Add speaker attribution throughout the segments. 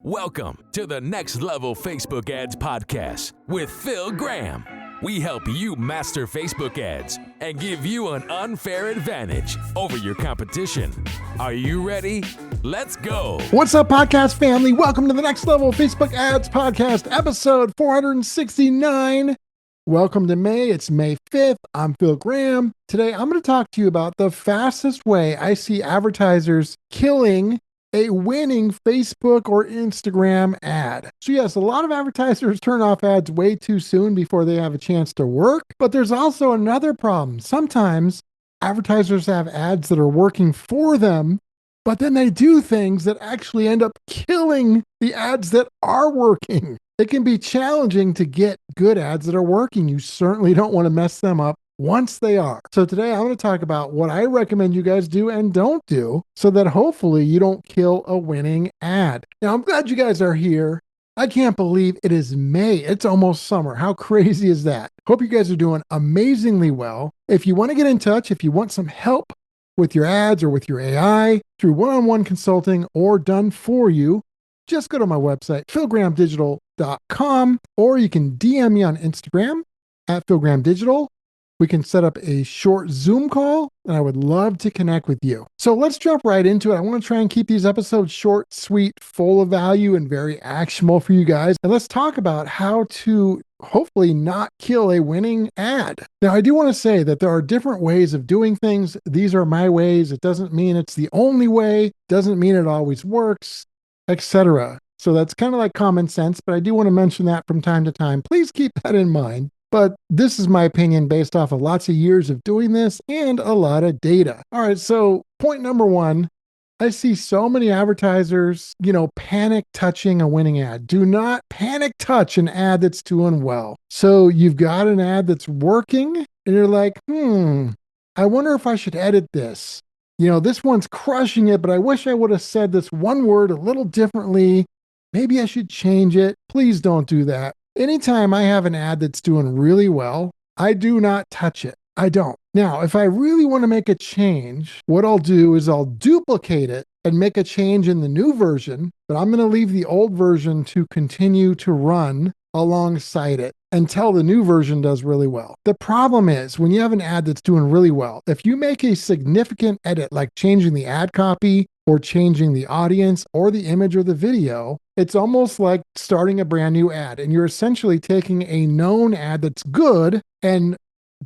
Speaker 1: Welcome to the Next Level Facebook Ads Podcast with Phil Graham. We help you master Facebook ads and give you an unfair advantage over your competition. Are you ready? Let's go.
Speaker 2: What's up, podcast family? Welcome to the Next Level Facebook Ads Podcast, episode 469. Welcome to May. It's May 5th. I'm Phil Graham. Today, I'm going to talk to you about the fastest way I see advertisers killing a winning Facebook or Instagram ad. So yes, a lot of advertisers turn off ads way too soon before they have a chance to work, but there's also another problem. Sometimes advertisers have ads that are working for them, but then they do things that actually end up killing the ads that are working. It can be challenging to get good ads that are working. You certainly don't want to mess them up once they are. So today I'm going to talk about what I recommend you guys do and don't do so that hopefully you don't kill a winning ad. Now, I'm glad you guys are here. I can't believe it is May. It's almost summer. How crazy is that? Hope you guys are doing amazingly well. If you want to get in touch, if you want some help with your ads or with your AI through one-on-one consulting or done for you, just go to my website, philgrahamdigital.com, or you can DM me on Instagram at philgrahamdigital. We can set up a short Zoom call, and I would love to connect with you. So let's jump right into it. I want to try and keep these episodes short, sweet, full of value, and very actionable for you guys. And let's talk about how to hopefully not kill a winning ad. Now, I do want to say that there are different ways of doing things. These are my ways. It doesn't mean it's the only way, doesn't mean it always works, etc. So that's kind of like common sense, but I do want to mention that from time to time. Please keep that in mind. But this is my opinion based off of lots of years of doing this and a lot of data. All right, so point number one, I see so many advertisers, panic touching a winning ad. Do not panic touch an ad that's doing well. So you've got an ad that's working and you're like, I wonder if I should edit this. This one's crushing it, but I wish I would have said this one word a little differently. Maybe I should change it. Please don't do that. Anytime I have an ad that's doing really well, I do not touch it. I don't. Now, if I really want to make a change, what I'll do is I'll duplicate it and make a change in the new version, but I'm going to leave the old version to continue to run alongside it until the new version does really well. The problem is when you have an ad that's doing really well, if you make a significant edit, like changing the ad copy or changing the audience or the image or the video, it's almost like starting a brand new ad. And you're essentially taking a known ad that's good and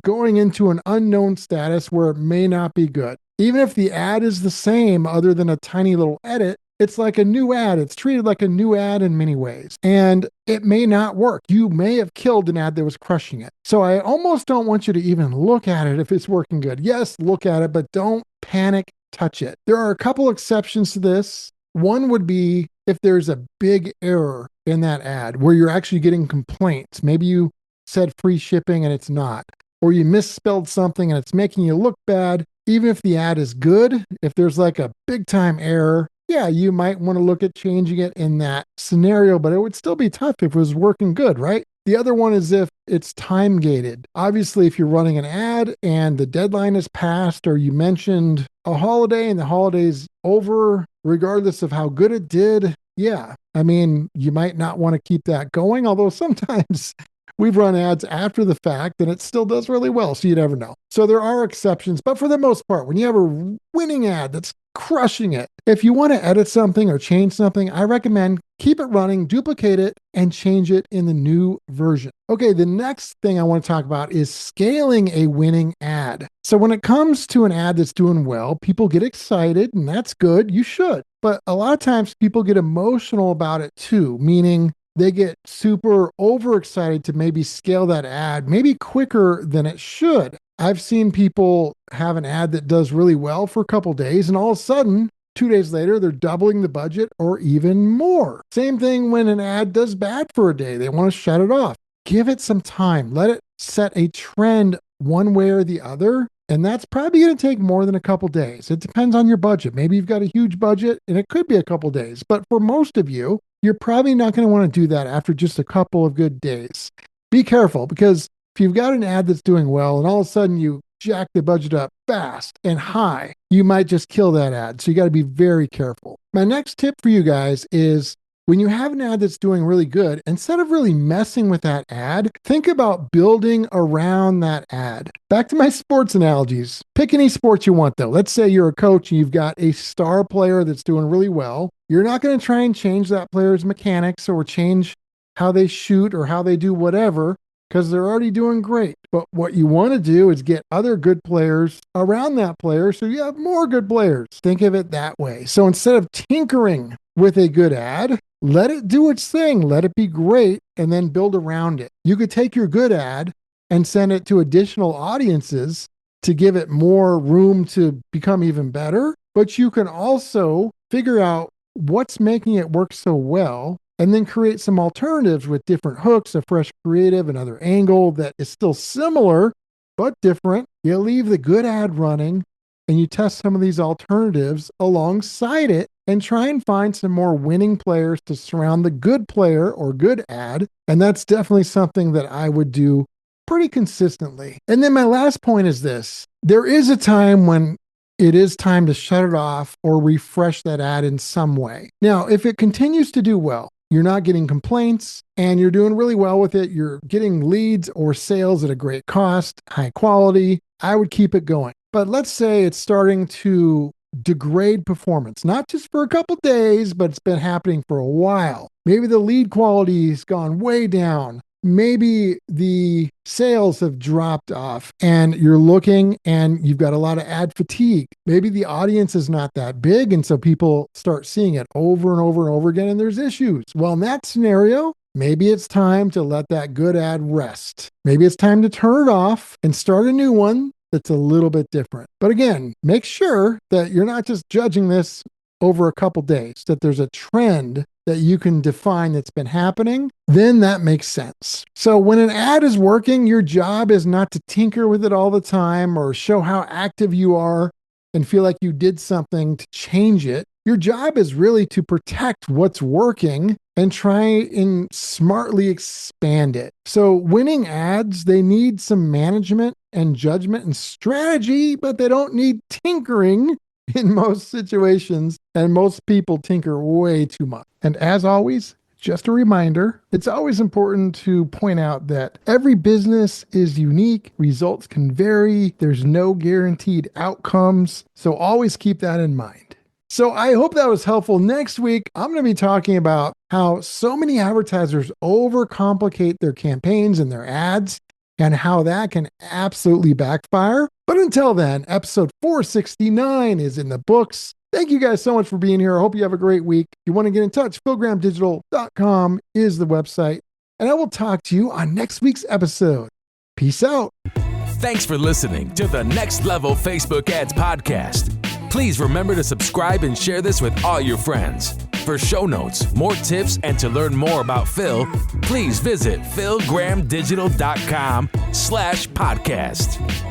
Speaker 2: going into an unknown status where it may not be good. Even if the ad is the same, other than a tiny little edit, it's like a new ad. It's treated like a new ad in many ways. And it may not work. You may have killed an ad that was crushing it. So I almost don't want you to even look at it if it's working good. Yes, look at it, but don't panic touch it. There are a couple exceptions to this. One would be if there's a big error in that ad where you're actually getting complaints. Maybe you said free shipping and it's not, or you misspelled something and it's making you look bad. Even if the ad is good, if there's like a big time error, yeah, you might want to look at changing it in that scenario, but it would still be tough if it was working good, right? The other one is if it's time gated. Obviously, if you're running an ad and the deadline is passed, or you mentioned a holiday and the holiday's over, regardless of how good it did, yeah, you might not want to keep that going, although sometimes we've run ads after the fact and it still does really well, so you never know. So there are exceptions, but for the most part, when you have a winning ad that's crushing it, if you want to edit something or change something, I recommend keep it running, duplicate it, and change it in the new version. Okay, the next thing I want to talk about is scaling a winning ad. So when it comes to an ad that's doing well, people get excited, and that's good. You should. But a lot of times people get emotional about it too, meaning they get super overexcited to maybe scale that ad, maybe quicker than it should. I've seen people have an ad that does really well for a couple days, and all of a sudden, 2 days later, they're doubling the budget or even more. Same thing when an ad does bad for a day. They want to shut it off. Give it some time. Let it set a trend one way or the other. And that's probably going to take more than a couple days. It depends on your budget. Maybe you've got a huge budget and it could be a couple days. But for most of you, you're probably not going to want to do that after just a couple of good days. Be careful, because if you've got an ad that's doing well and all of a sudden you jack the budget up fast and high, you might just kill that ad. So you got to be very careful. My next tip for you guys is when you have an ad that's doing really good, instead of really messing with that ad, think about building around that ad. Back to my sports analogies. Pick any sport you want though. Let's say you're a coach and you've got a star player that's doing really well. You're not going to try and change that player's mechanics or change how they shoot or how they do whatever, because they're already doing great. But what you want to do is get other good players around that player so you have more good players. Think of it that way. So instead of tinkering with a good ad, let it do its thing. Let it be great and then build around it. You could take your good ad and send it to additional audiences to give it more room to become even better. But you can also figure out what's making it work so well and then create some alternatives with different hooks, a fresh creative, another angle that is still similar but different. You leave the good ad running and you test some of these alternatives alongside it and try and find some more winning players to surround the good player or good ad. And that's definitely something that I would do pretty consistently. And then my last point is this. There is a time when it is time to shut it off or refresh that ad in some way. Now, if it continues to do well, you're not getting complaints and you're doing really well with it, you're getting leads or sales at a great cost, high quality, I would keep it going. But let's say it's starting to degrade performance, not just for a couple days, but it's been happening for a while. Maybe the lead quality has gone way down. Maybe the sales have dropped off and you're looking and you've got a lot of ad fatigue. Maybe the audience is not that big. And so people start seeing it over and over and over again and there's issues. Well, in that scenario, maybe it's time to let that good ad rest. Maybe it's time to turn it off and start a new one that's a little bit different. But again, make sure that you're not just judging this over a couple days, that there's a trend that you can define that's been happening, then that makes sense. So when an ad is working, your job is not to tinker with it all the time or show how active you are and feel like you did something to change it. Your job is really to protect what's working and try and smartly expand it. So winning ads, they need some management and judgment and strategy, but they don't need tinkering in most situations, and most people tinker way too much. And as always, just a reminder, it's always important to point out that every business is unique, results can vary, there's no guaranteed outcomes, so always keep that in mind. So I hope that was helpful. Next week, I'm going to be talking about how so many advertisers overcomplicate their campaigns and their ads, and how that can absolutely backfire. But until then, episode 469 is in the books. Thank you guys so much for being here. I hope you have a great week. If you want to get in touch, philgrahamdigital.com is the website. And I will talk to you on next week's episode. Peace out.
Speaker 1: Thanks for listening to the Next Level Facebook Ads Podcast. Please remember to subscribe and share this with all your friends. For show notes, more tips, and to learn more about Phil, please visit philgrahamdigital.com/podcast.